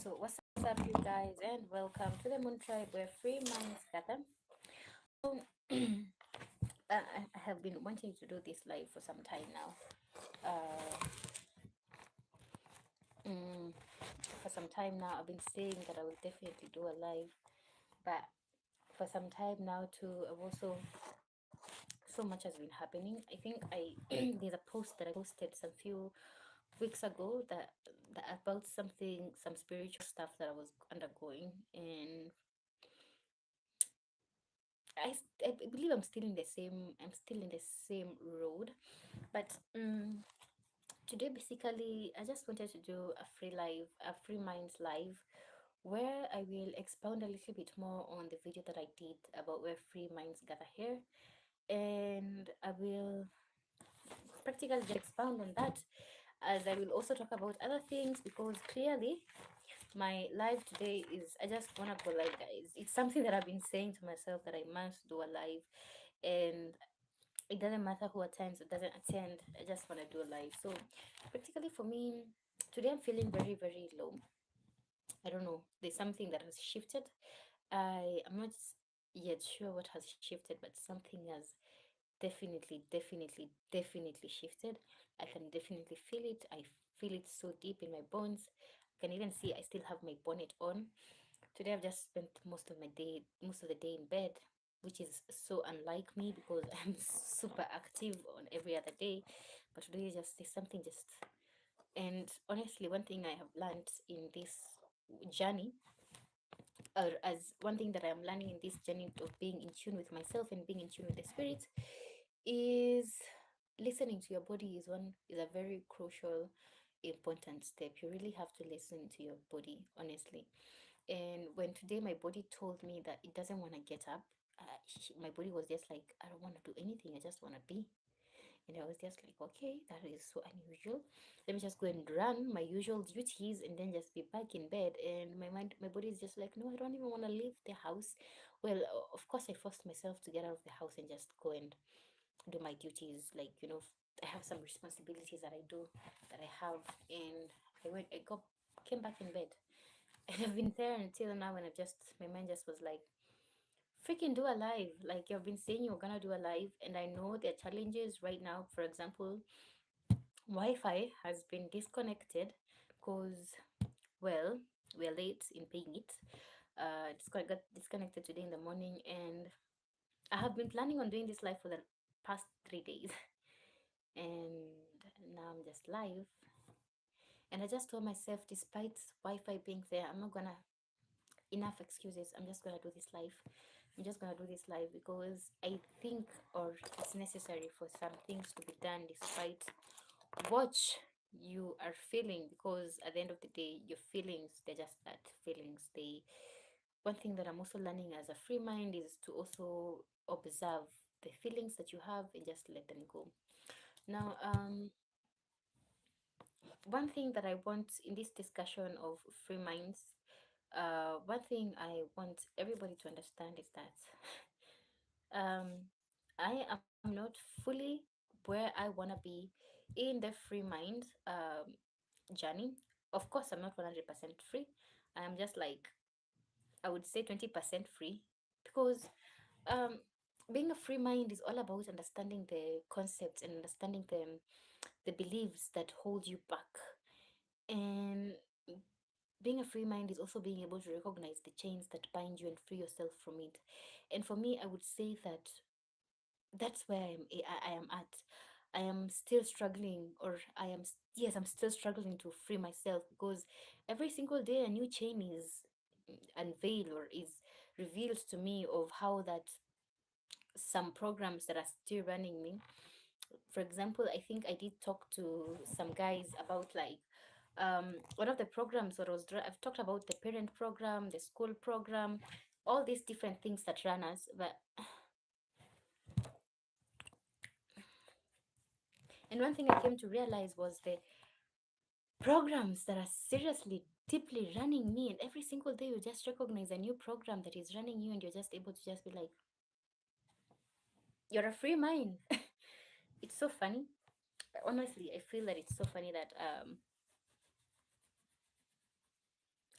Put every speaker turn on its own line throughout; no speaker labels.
So, what's up, you guys, and welcome to the Moon Tribe where free minds gather. So, I have been wanting to do this live for some time now. Uh, mm, for some time now, I've been saying that I will definitely do a live, but for some time now, too, I've also so much has been happening. I think I there's a post that I posted some few weeks ago that about some spiritual stuff that I was undergoing, and I believe I'm still in the same road, but today basically I just wanted to do a free minds live, where I will expound a little bit more on the video that I did about where free minds gather here, and I will practically just expound on that, as I will also talk about other things, because clearly my live today is, I just want to go live, guys. It's something that I've been saying to myself, that I must do a live, and it doesn't matter who attends or doesn't attend. I just want to do a live. So practically for me today, I'm feeling very, very low. I don't know, there's something that has shifted. I am not yet sure what has shifted, but something has definitely shifted. I can definitely feel it. I feel it so deep in my bones. I can even see I still have my bonnet on. Today I've just spent most of the day in bed, which is so unlike me, because I'm super active on every other day. But today just there's something just, and honestly, one thing I have learned in this journey, or as one thing that I'm learning in this journey of being in tune with myself and being in tune with the spirit, is listening to your body is a very crucial, important step. You really have to listen to your body, honestly. And when today my body told me that it doesn't want to get up, my body was just like, I don't want to do anything. I just want to be. And I was just like, okay, that is so unusual. Let me just go and run my usual duties and then just be back in bed. And my body is just like, no, I don't even want to leave the house. Well, of course, I forced myself to get out of the house and just go and do my duties. Like, I have some responsibilities that I do, that I have. And I came back in bed. And I've been there until now, and my mind just was like, freaking do a live. Like, you've been saying you're gonna do a live, and I know there are challenges right now. For example, Wi-Fi has been disconnected because, well, we're late in paying it. Got disconnected today in the morning, and I have been planning on doing this live for the past 3 days, and now I'm just live. And I just told myself, despite Wi-Fi being there, I'm not gonna, enough excuses. I'm just gonna do this live. I'm just gonna do this live because I think, or it's necessary for some things to be done despite what you are feeling. Because at the end of the day, your feelings, they're just that, feelings. They One thing that I'm also learning as a free mind is to also observe the feelings that you have and just let them go. Now, one thing that I want in this discussion of free minds, one thing I want everybody to understand is that I am not fully where I want to be in the free mind journey. Of course, I'm not 100% free. I am just like, I would say 20% free, because um, being a free mind is all about understanding the concepts and understanding the beliefs that hold you back. And being a free mind is also being able to recognize the chains that bind you and free yourself from it. And for me, I would say that that's where I am at. I am still struggling, or yes, I'm still struggling to free myself, because every single day a new chain is unveiled, or is revealed to me, of how that some programs that are still running me. For example, I think I did talk to some guys about, like, one of the programs that I've talked about, the parent program, the school program, all these different things that run us. But and one thing I came to realize was the programs that are seriously deeply running me, and every single day you just recognize a new program that is running you, and you're just able to just be like, you're a free mind. It's so funny. Honestly, I feel that it's so funny that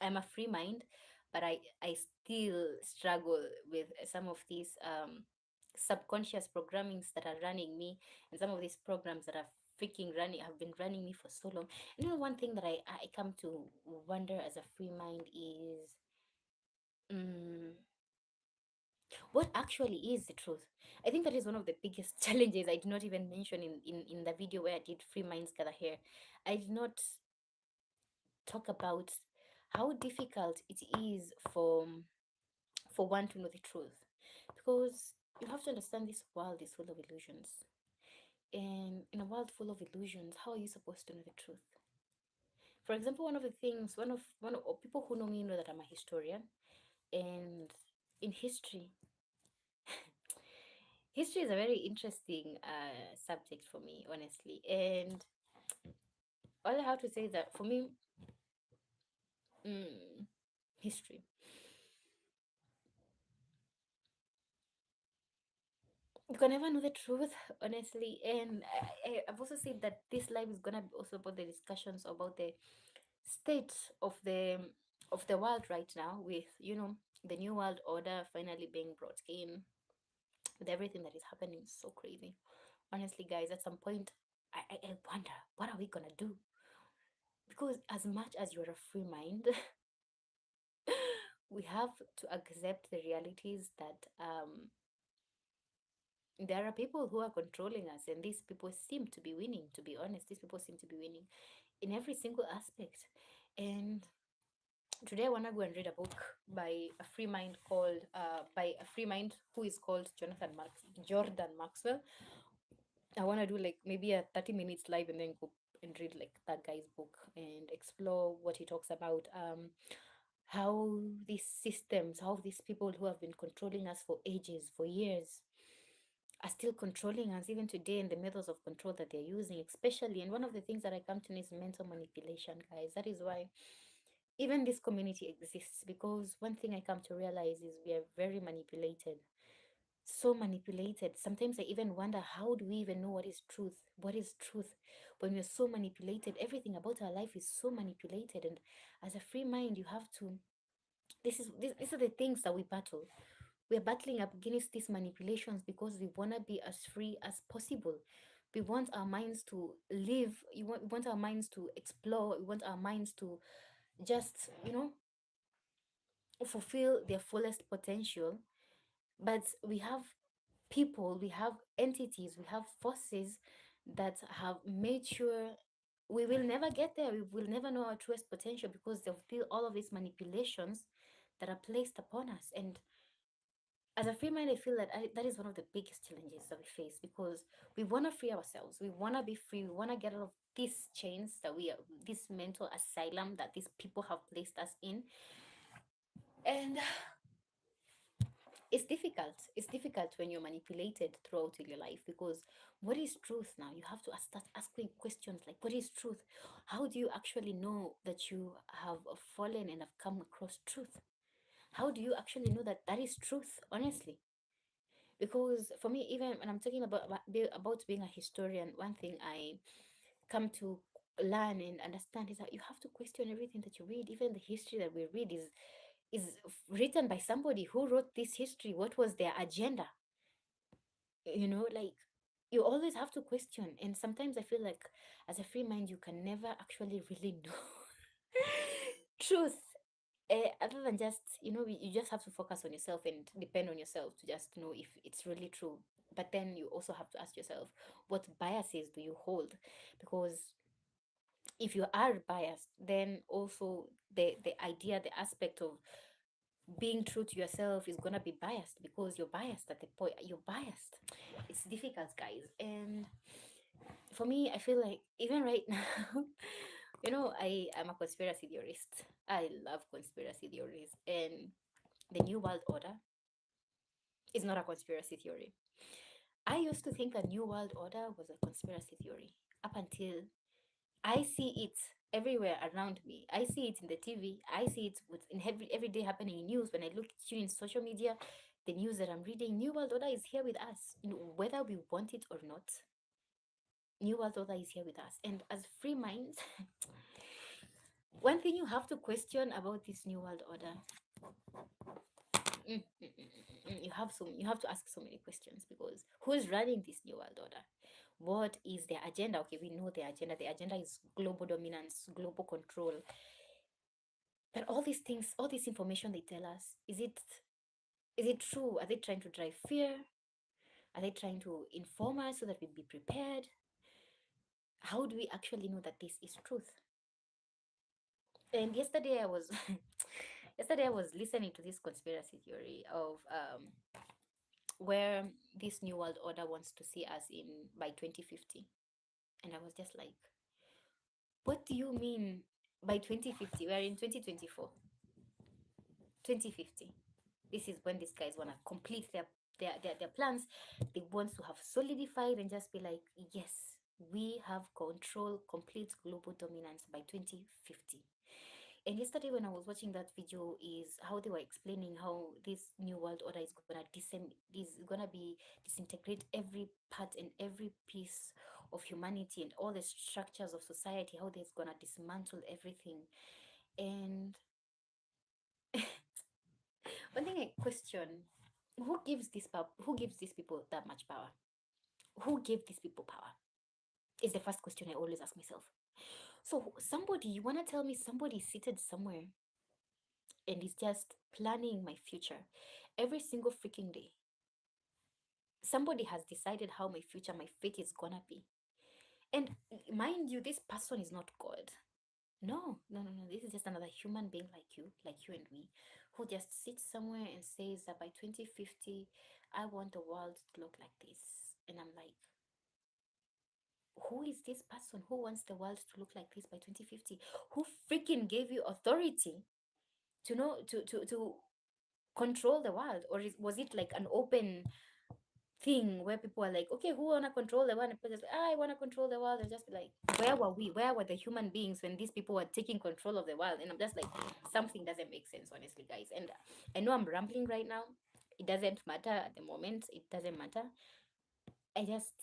I'm a free mind, but I still struggle with some of these subconscious programmings that are running me, and some of these programs that are freaking running have been running me for so long. And one thing that I come to wonder as a free mind is, mm, what actually is the truth? I think that is one of the biggest challenges I did not even mention in the video where I did Free Minds Gather Here. I did not talk about how difficult it is for one to know the truth, because you have to understand this world is full of illusions, and in a world full of illusions, how are you supposed to know the truth? For example, one of the things, one of people who know me know that I'm a historian, and in history is a very interesting subject for me, honestly. And all I have to say is that for me, mm, history, you can never know the truth, honestly. And I've also said that this live is gonna be also about the discussions about the state of the world right now, with the new world order finally being brought in, with everything that is happening. So crazy, honestly, guys. At some point, I wonder, what are we gonna do? Because as much as you're a free mind, we have to accept the realities that there are people who are controlling us, and these people seem to be winning. To be honest, these people seem to be winning in every single aspect. And today I want to go and read a book by a free mind called by a free mind who is called Jordan Maxwell. I want to do like maybe a 30 minutes live and then go and read like that guy's book and explore what he talks about, how these systems, how these people who have been controlling us for ages, for years, are still controlling us even today, and the methods of control that they're using, especially. And one of the things that I come to know is mental manipulation, guys. That is why even this community exists, because one thing I come to realize is we are very manipulated. So manipulated. Sometimes I even wonder, how do we even know what is truth? What is truth? When we're so manipulated, everything about our life is so manipulated. And as a free mind, you have to, these are the things that we battle. We're battling up against these manipulations because we want to be as free as possible. We want our minds to live. We want our minds to explore. We want our minds to just, fulfill their fullest potential. But we have people, we have entities, we have forces that have made sure we will never get there. We will never know our truest potential because of all of these manipulations that are placed upon us. And as a free mind, I feel that that is one of the biggest challenges that we face, because we want to free ourselves. We want to be free. We want to get out of these chains that we are, this mental asylum that these people have placed us in. And it's difficult. It's difficult when you're manipulated throughout your life, because what is truth now? You have to start asking questions like, what is truth? How do you actually know that you have fallen and have come across truth? How do you actually know that that is truth, honestly? Because for me, even when I'm talking about being a historian, one thing I come to learn and understand is that you have to question everything that you read. Even the history that we read is written by somebody who wrote this history. What was their agenda? Like, you always have to question. And sometimes I feel like as a free mind, you can never actually really know truth, other than just, you just have to focus on yourself and depend on yourself to just know if it's really true. But then you also have to ask yourself, what biases do you hold? Because if you are biased, then also the idea, the aspect of being true to yourself is gonna be biased, because you're biased at the point you're biased. It's difficult, guys. And for me, I feel like even right now, I am a conspiracy theorist. I love conspiracy theories, and the new world order is not a conspiracy theory. I used to think a new world order was a conspiracy theory up until I see it everywhere around me. I see it in the TV. I see it in every day happening in news. When I look at you in social media, the news that I'm reading, New World Order is here with us. Whether we want it or not, New World Order is here with us. And as free minds, One thing you have to question about this new world order, you have to ask so many questions, because who's running this new world order? What is their agenda? Okay, we know their agenda. The agenda is global dominance, global control. But all these things, all this information they tell us, is it true? Are they trying to drive fear? Are they trying to inform us so that we be prepared? How do we actually know that this is truth? And yesterday I was yesterday I was listening to this conspiracy theory of where this new world order wants to see us in by 2050. And I was just like, what do you mean by 2050? We're in 2024. 2050. This is when these guys want to complete their plans. They want to have solidified and just be like, yes, we have control, complete global dominance by 2050. And yesterday when I was watching that video, is how they were explaining how this new world order is gonna be disintegrate every part and every piece of humanity and all the structures of society, how they're gonna dismantle everything. And one thing I question, who gives these people that much power? Who gave these people power? Is the first question I always ask myself. So somebody, you wanna tell me somebody seated somewhere and is just planning my future every single freaking day? Somebody has decided how my future, my fate is gonna be. And mind you, this person is not God. No, no, no, no. This is just another human being like you and me, who just sits somewhere and says that by 2050, I want the world to look like this. And I'm like, who is this person who wants the world to look like this by 2050? Who freaking gave you authority to know to control the world? Or was it like an open thing where people are like, okay, who wanna control the world? And people just like, I wanna control the world, and just be like, where were we? Where were the human beings when these people were taking control of the world? And I'm just like, something doesn't make sense, honestly, guys. And I know I'm rambling right now. It doesn't matter at the moment. It doesn't matter. I just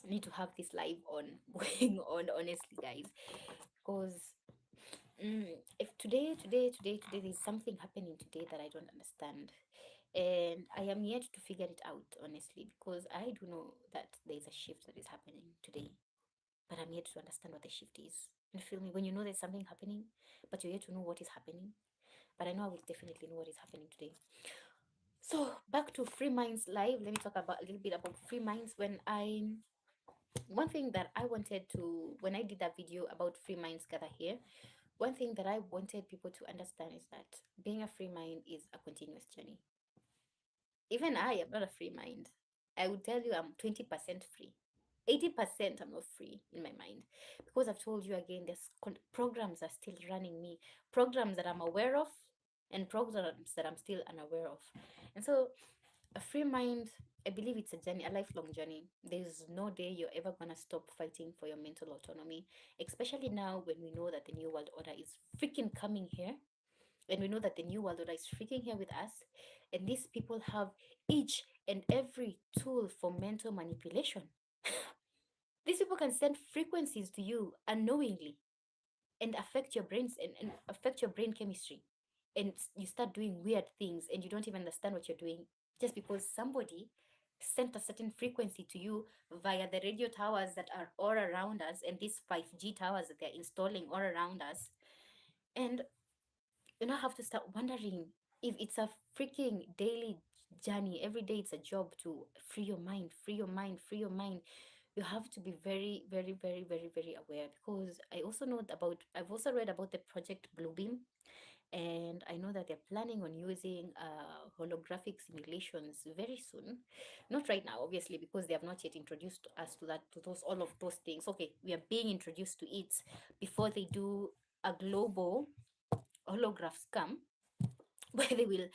need to have this live on going on, honestly, guys, because if today there's something happening today that I don't understand, and I am yet to figure it out, honestly, because I do know that there's a shift that is happening today, but I'm yet to understand what the shift is. You feel me? When you know there's something happening, but you're yet to know what is happening. But I know I will definitely know what is happening today. So back to Free Minds Live. Let me talk about a little bit about Free Minds. One thing that I wanted to, when I did that video about Free Minds Gather Here, one thing that I wanted people to understand is that being a free mind is a continuous journey. Even I am not a free mind. I would tell you I'm 20% free. 80% I'm not free in my mind, because I've told you again, there's programs are still running me, programs that I'm aware of, and programs that I'm still unaware of. And so, a free mind, I believe it's a journey, a lifelong journey. There's no day you're ever gonna stop fighting for your mental autonomy, especially now when we know that the new world order is freaking coming here, and we know that the new world order is freaking here with us, and these people have each and every tool for mental manipulation. These people can send frequencies to you unknowingly and affect your brains and affect your brain chemistry, and you start doing weird things and you don't even understand what you're doing, just because somebody sent a certain frequency to you via the radio towers that are all around us, and these 5G towers that they're installing all around us. And you now have to start wondering, if it's a freaking daily journey, every day it's a job to free your mind, free your mind, free your mind. You have to be very, very, very, very, very aware, because I've also read about the project Bluebeam, and I know that they're planning on using holographic simulations very soon. Not right now, obviously, because they have not yet introduced us to that, to those, all of those things. Okay, we are being introduced to it before they do a global holograph scam where they will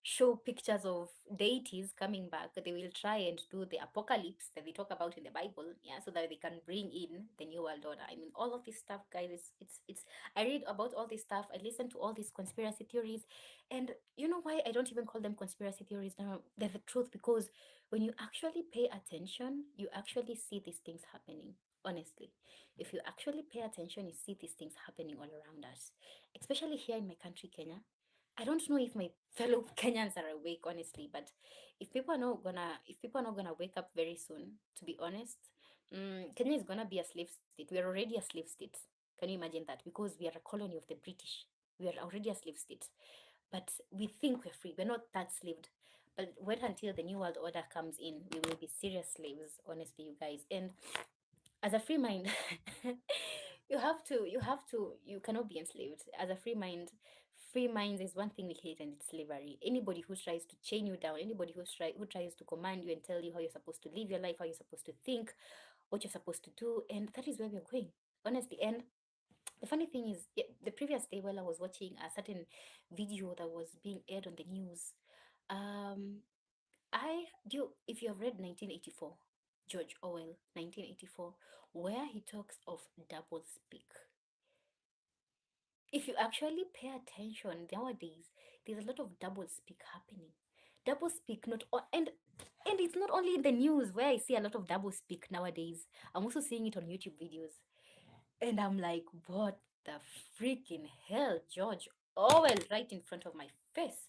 show pictures of deities coming back. They will try and do the apocalypse that they talk about in the Bible, yeah, so that they can bring in the new world order. I mean, all of this stuff, guys. It's. I read about all this stuff. I listen to all these conspiracy theories, and you know why I don't even call them conspiracy theories now? They're the truth, because when you actually pay attention, you actually see these things happening. Honestly, if you actually pay attention, you see these things happening all around us, especially here in my country, Kenya. I don't know if my fellow Kenyans are awake, honestly, but if people are not gonna wake up very soon, to be honest, Kenya is gonna be a slave state. We are already a slave state. Can you imagine that? Because we are a colony of the British. We are already a slave state, but we think we're free. We're not that slaved. But wait until the new world order comes in. We will be serious slaves, honestly, you guys. And as a free mind, you cannot be enslaved as a free mind. Free minds is one thing we hate, and it's slavery. Anybody who tries to chain you down, anybody who tries to command you and tell you how you're supposed to live your life, how you're supposed to think, what you're supposed to do, and that is where we're going, honestly. And the funny thing is, the previous day while I was watching a certain video that was being aired on the news, um I do if you have read 1984, George Orwell, 1984, where he talks of double speak. If you actually pay attention nowadays, there's a lot of double speak happening. Double speak not and it's not only in the news where I see a lot of double speak nowadays. I'm also seeing it on YouTube videos. And I'm like, what the freaking hell, George Orwell, right in front of my face.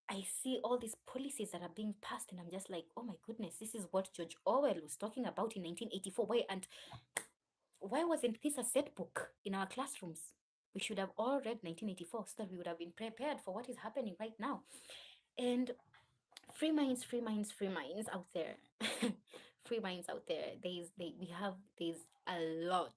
I see all these policies that are being passed, and I'm just like, oh my goodness, this is what George Orwell was talking about in 1984. Why wasn't this a set book in our classrooms? We should have all read 1984 so that we would have been prepared for what is happening right now. And free minds, free minds, free minds out there. Free minds out there. There's a lot,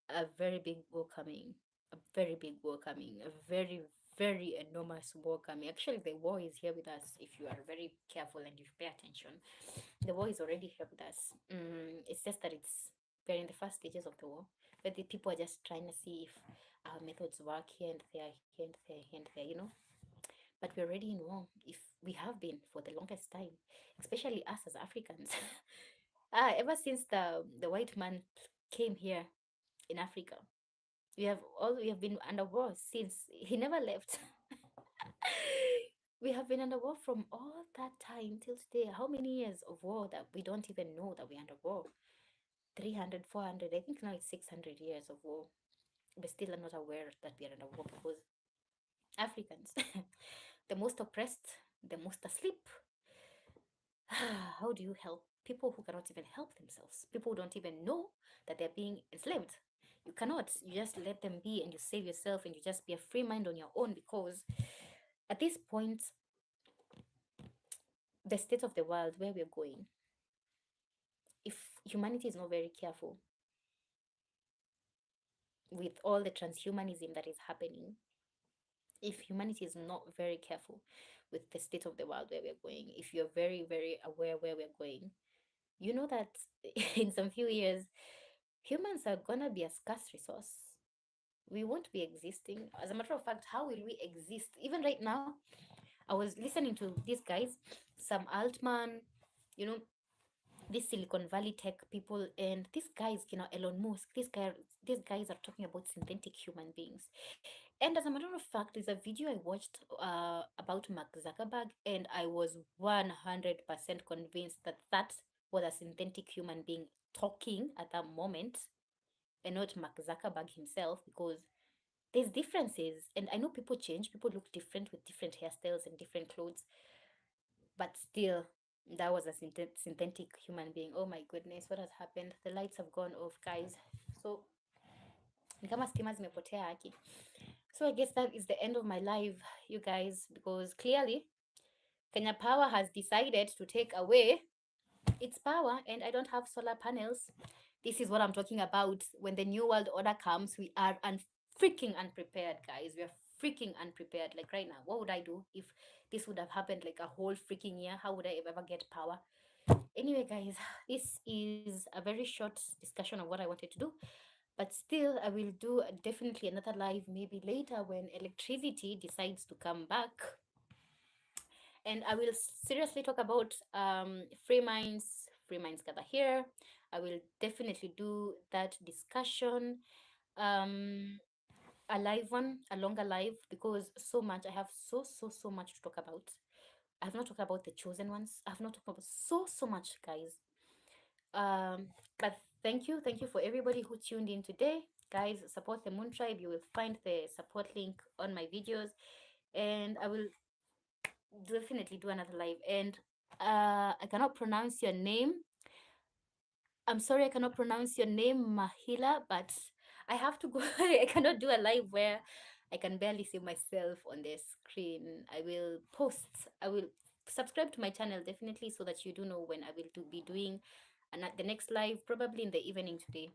a very big war coming, a very big war coming, a very, very enormous war coming. Actually, the war is here with us if you are very careful and you pay attention. The war is already here with us. It's just that we're in the first stages of the war, but the people are just trying to see if our methods work here and there, here and there, here and there. But we're already in war. If we have been for the longest time, especially us as Africans. Ever since the white man came here in Africa, we have been under war since he never left. We have been under war from all that time till today. How many years of war that we don't even know that we're under war? 300, 400. I think now it's 600 years of war. We still are not aware that we are under war because Africans, the most oppressed, the most asleep. How do you help people who cannot even help themselves? People who don't even know that they're being enslaved. You cannot. You just let them be and you save yourself and you just be a free mind on your own, because at this point, the state of the world where we're going, if humanity is not very careful with all the transhumanism that is happening, if humanity is not very careful with the state of the world where we're going, if you're very, very aware where we're going, you know that in some few years, humans are gonna be a scarce resource. We won't be existing. As a matter of fact, how will we exist? Even right now, I was listening to these guys, Sam Altman, you know, these Silicon Valley tech people, and these guys, Elon Musk, these guys are talking about synthetic human beings. And as a matter of fact, there's a video I watched about Mark Zuckerberg, and I was 100% convinced that that was a synthetic human being talking at that moment, and not Mark Zuckerberg himself, because there's differences. And I know people change, people look different with different hairstyles and different clothes, but still, that was a synthetic human being. Oh my goodness, what has happened? The lights have gone off, guys. So ni kama stima zimepotea haki. So I guess that is the end of my live, you guys, because clearly Kenya Power has decided to take away its power, and I don't have solar panels. This is what I'm talking about. When the new world order comes, we are freaking unprepared, guys. We are freaking unprepared. Like right now, what would I do if this would have happened like a whole freaking year? How would I ever get power? Anyway, guys, this is a very short discussion of what I wanted to do, but still, I will do definitely another live maybe later when electricity decides to come back. And I will seriously talk about free minds. Free minds gather here. I will definitely do that discussion, um, a live one, a longer live, because so much I have so much to talk about. I have not talked about the chosen ones. I have not talked about so much, guys. But thank you for everybody who tuned in today, guys. Support the Moon Tribe. You will find the support link on my videos, and I will definitely do another live. And I cannot pronounce your name. I'm sorry, I cannot pronounce your name, Mahila, but I have to go. I cannot do a live where I can barely see myself on the screen. I will post. I will subscribe to my channel definitely so that you do know when I will be doing the next live, probably in the evening today.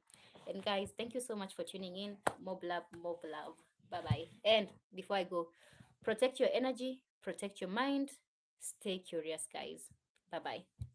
And guys, thank you so much for tuning in. More love, more love. Bye bye. And before I go, protect your energy, protect your mind, stay curious, guys. Bye bye.